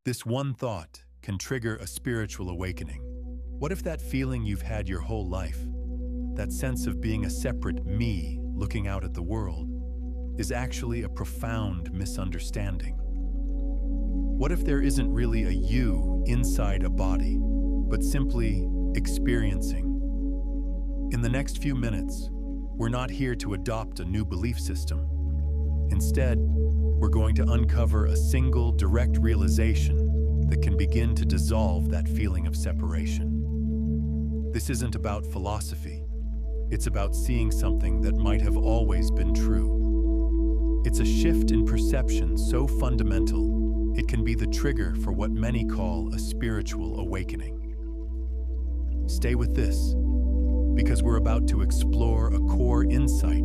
This one thought can trigger a spiritual awakening. What if that feeling you've had your whole life, that sense of being a separate me looking out at the world, is actually a profound misunderstanding? What if there isn't really a you inside a body, but simply experiencing? In the next few minutes, we're not here to adopt a new belief system. Instead, we're going to uncover a single direct realization that can begin to dissolve that feeling of separation. This isn't about philosophy. It's about seeing something that might have always been true. It's a shift in perception so fundamental, it can be the trigger for what many call a spiritual awakening. Stay with this, because we're about to explore a core insight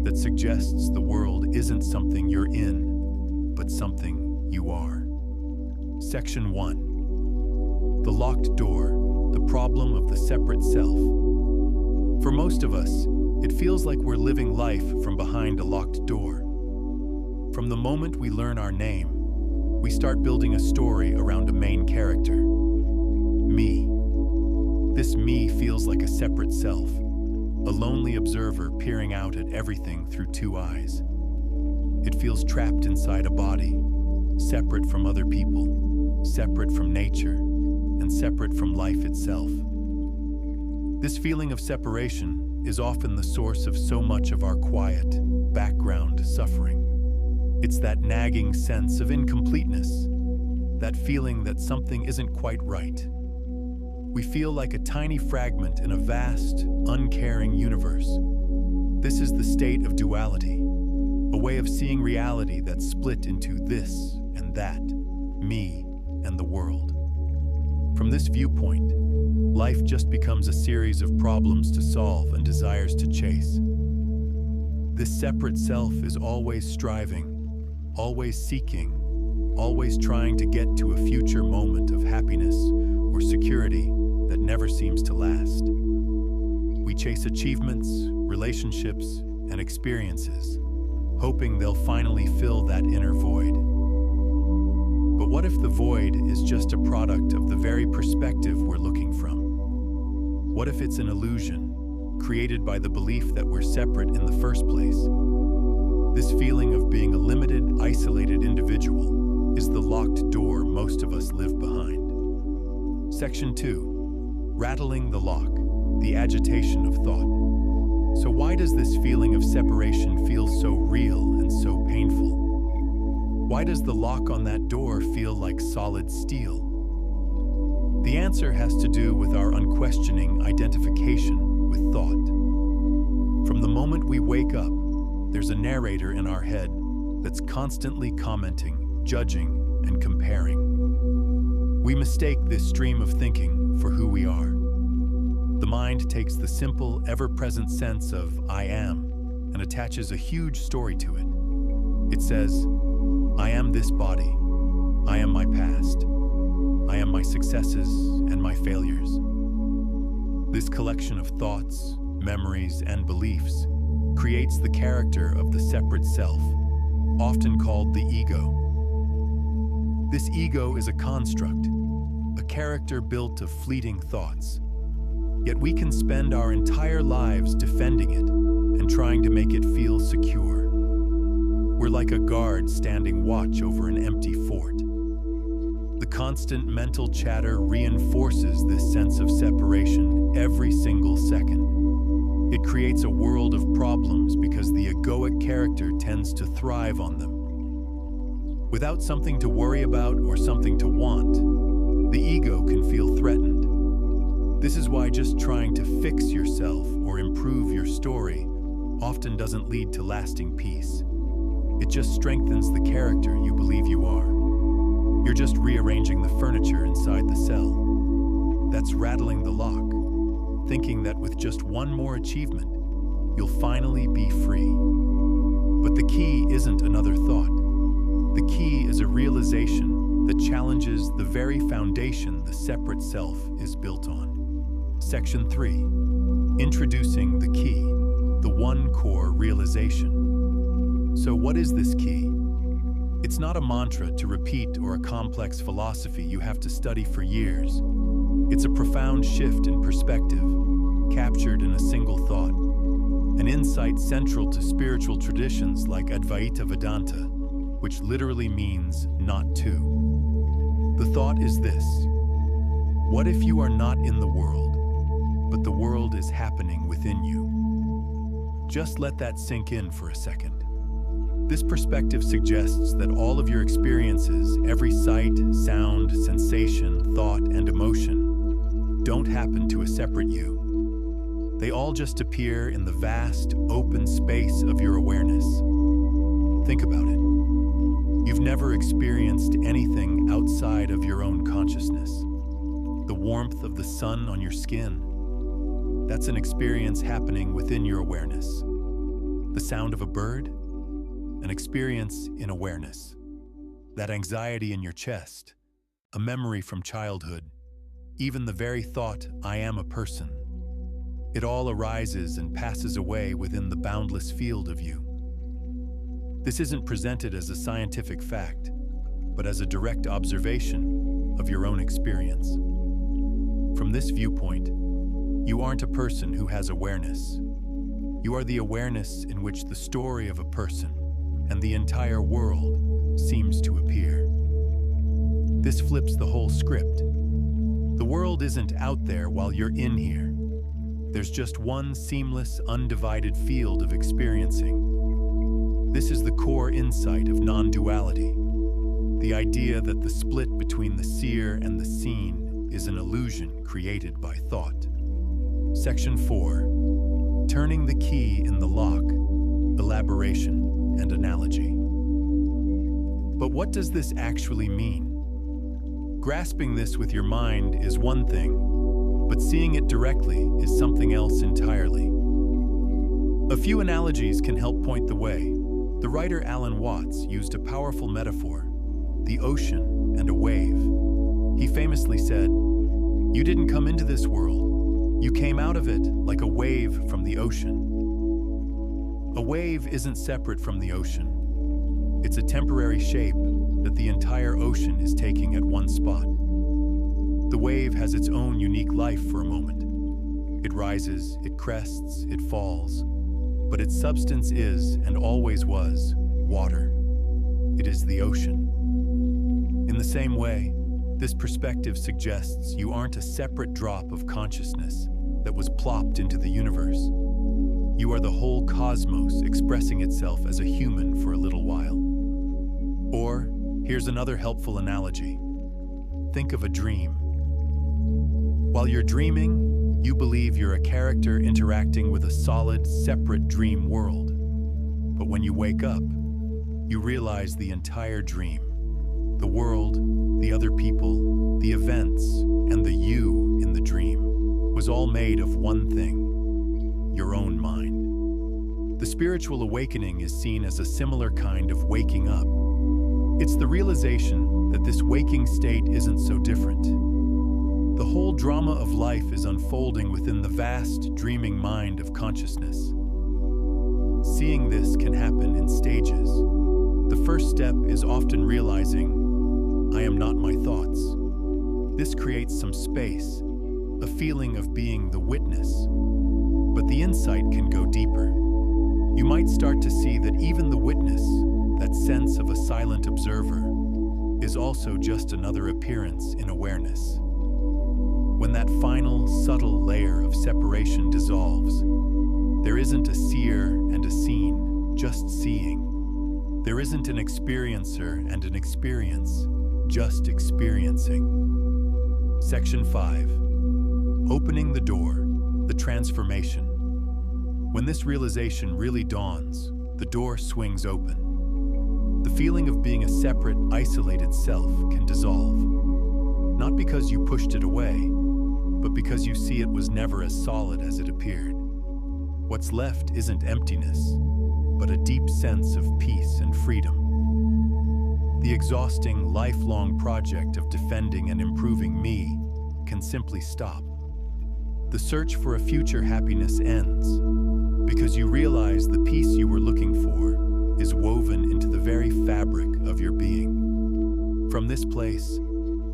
that suggests the world isn't something you're in, but something you are. Section 1. The locked door, the problem of the separate self. For most of us, it feels like we're living life from behind a locked door. From the moment we learn our name, we start building a story around a main character. Me. This me feels like a separate self, a lonely observer peering out at everything through two eyes. It feels trapped inside a body, separate from other people, separate from nature, and separate from life itself. This feeling of separation is often the source of so much of our quiet, background suffering. It's that nagging sense of incompleteness, that feeling that something isn't quite right. We feel like a tiny fragment in a vast, uncaring universe. This is the state of duality, a way of seeing reality that's split into this and that, me and the world. From this viewpoint, life just becomes a series of problems to solve and desires to chase. This separate self is always striving, always seeking, always trying to get to a future moment of happiness or security that never seems to last. We chase achievements, relationships, and experiences, hoping they'll finally fill that inner void. But what if the void is just a product of the very perspective we're looking from? What if it's an illusion, created by the belief that we're separate in the first place? This feeling of being a limited, isolated individual is the locked door most of us live behind. Section 2. Rattling the lock, the agitation of thought. So why does this feeling of separation feel so real and so painful? Why does the lock on that door feel like solid steel? The answer has to do with our unquestioning identification with thought. From the moment we wake up, there's a narrator in our head that's constantly commenting, judging, and comparing. We mistake this stream of thinking for who we are. The mind takes the simple, ever-present sense of I am and attaches a huge story to it. It says, I am this body. I am my past. I am my successes and my failures. This collection of thoughts, memories, and beliefs creates the character of the separate self, often called the ego. This ego is a construct, a character built of fleeting thoughts. Yet we can spend our entire lives defending it and trying to make it feel secure. We're like a guard standing watch over an empty fort. The constant mental chatter reinforces this sense of separation every single second. It creates a world of problems because the egoic character tends to thrive on them. Without something to worry about or something to want, the ego can feel threatened. This is why just trying to fix yourself or improve your story often doesn't lead to lasting peace. It just strengthens the character you believe you are. You're just rearranging the furniture inside the cell. That's rattling the lock, thinking that with just one more achievement, you'll finally be free. But the key isn't another thought. The key is a realization that challenges the very foundation the separate self is built on. Section 3. Introducing the key, the one core realization. So what is this key? It's not a mantra to repeat or a complex philosophy you have to study for years. It's a profound shift in perspective, captured in a single thought, an insight central to spiritual traditions like Advaita Vedanta, which literally means not to. The thought is this: what if you are not in the world, but the world is happening within you? Just let that sink in for a second. This perspective suggests that all of your experiences, every sight, sound, sensation, thought, and emotion, don't happen to a separate you. They all just appear in the vast, open space of your awareness. Think about it. You've never experienced anything outside of your own consciousness. The warmth of the sun on your skin, that's an experience happening within your awareness. The sound of a bird, an experience in awareness. That anxiety in your chest, a memory from childhood, even the very thought, I am a person. It all arises and passes away within the boundless field of you. This isn't presented as a scientific fact, but as a direct observation of your own experience. From this viewpoint, you aren't a person who has awareness. You are the awareness in which the story of a person and the entire world seems to appear. This flips the whole script. The world isn't out there while you're in here. There's just one seamless, undivided field of experiencing. This is the core insight of non-duality, the idea that the split between the seer and the seen is an illusion created by thought. Section 4. Turning the key in the lock, elaboration and analogy. But what does this actually mean? Grasping this with your mind is one thing, but seeing it directly is something else entirely. A few analogies can help point the way. The writer Alan Watts used a powerful metaphor, the ocean and a wave. He famously said, "You didn't come into this world, you came out of it like a wave from the ocean." A wave isn't separate from the ocean. It's a temporary shape that the entire ocean is taking at one spot. The wave has its own unique life for a moment. It rises, it crests, it falls, but its substance is, and always was, water. It is the ocean. In the same way, this perspective suggests you aren't a separate drop of consciousness that was plopped into the universe. You are the whole cosmos expressing itself as a human for a little while. Or, here's another helpful analogy. Think of a dream. While you're dreaming, you believe you're a character interacting with a solid, separate dream world. But when you wake up, you realize the entire dream, the world, the other people, the events, and the you in the dream, was all made of one thing: your own mind. The spiritual awakening is seen as a similar kind of waking up. It's the realization that this waking state isn't so different. The whole drama of life is unfolding within the vast, dreaming mind of consciousness. Seeing this can happen in stages. The first step is often realizing, I am not my thoughts. This creates some space, a feeling of being the witness. But the insight can go deeper. You might start to see that even the witness, that sense of a silent observer, is also just another appearance in awareness. When that final, subtle layer of separation dissolves, there isn't a seer and a seen, just seeing. There isn't an experiencer and an experience, just experiencing. Section 5. Opening the door, the transformation. When this realization really dawns, the door swings open. The feeling of being a separate, isolated self can dissolve. Not because you pushed it away, but because you see it was never as solid as it appeared. What's left isn't emptiness, but a deep sense of peace and freedom. The exhausting, lifelong project of defending and improving me can simply stop. The search for a future happiness ends because you realize the peace you were looking for is woven into the very fabric of your being. From this place,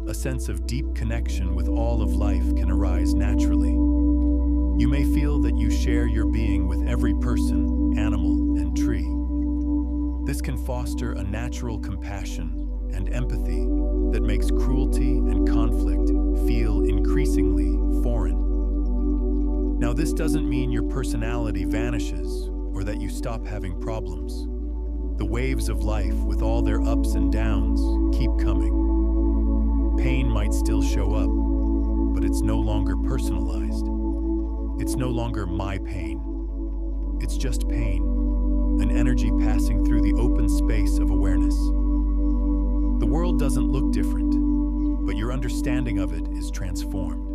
a sense of deep connection with all of life can arise naturally. You may feel that you share your being with every person, animal, and tree. This can foster a natural compassion and empathy that makes cruelty and conflict feel increasingly foreign. Now, this doesn't mean your personality vanishes or that you stop having problems. The waves of life, with all their ups and downs, keep coming. Pain might still show up, but it's no longer personalized. It's no longer my pain. It's just pain, an energy passing through the open space of awareness. The world doesn't look different, but your understanding of it is transformed.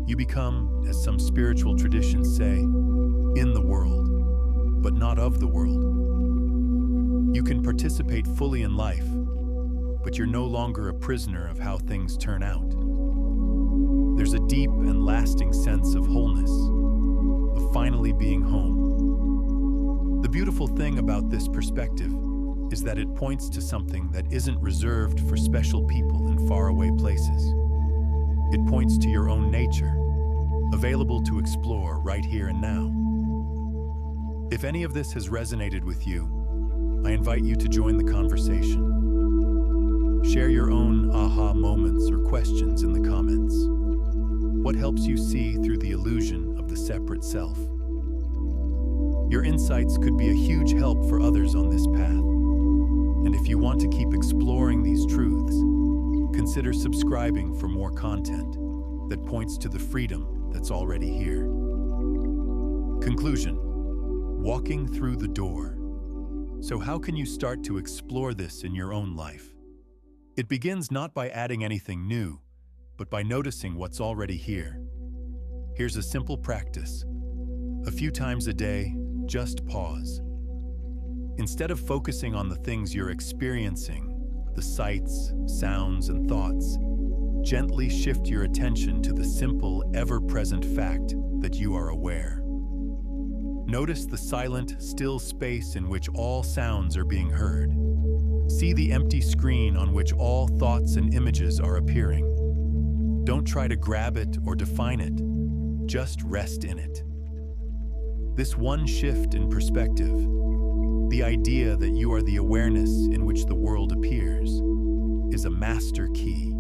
You become, as some spiritual traditions say, in the world, but not of the world. You can participate fully in life, but you're no longer a prisoner of how things turn out. There's a deep and lasting sense of wholeness, of finally being home. The beautiful thing about this perspective is that it points to something that isn't reserved for special people in faraway places. It points to your own nature, available to explore right here and now. If any of this has resonated with you, I invite you to join the conversation. Share your own aha moments or questions in the comments. What helps you see through the illusion of the separate self? Your insights could be a huge help for others on this path. And if you want to keep exploring these truths, consider subscribing for more content that points to the freedom that's already here. Conclusion: walking through the door. So how can you start to explore this in your own life? It begins not by adding anything new, but by noticing what's already here. Here's a simple practice. A few times a day, just pause. Instead of focusing on the things you're experiencing, the sights, sounds, and thoughts, gently shift your attention to the simple, ever-present fact that you are aware. Notice the silent, still space in which all sounds are being heard. See the empty screen on which all thoughts and images are appearing. Don't try to grab it or define it. Just rest in it. This one shift in perspective, the idea that you are the awareness in which the world appears, is a master key.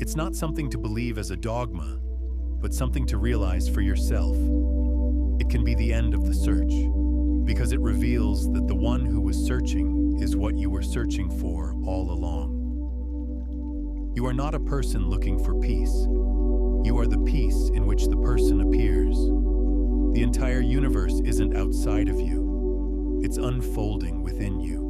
It's not something to believe as a dogma, but something to realize for yourself. It can be the end of the search, because it reveals that the one who was searching is what you were searching for all along. You are not a person looking for peace. You are the peace in which the person appears. The entire universe isn't outside of you. It's unfolding within you.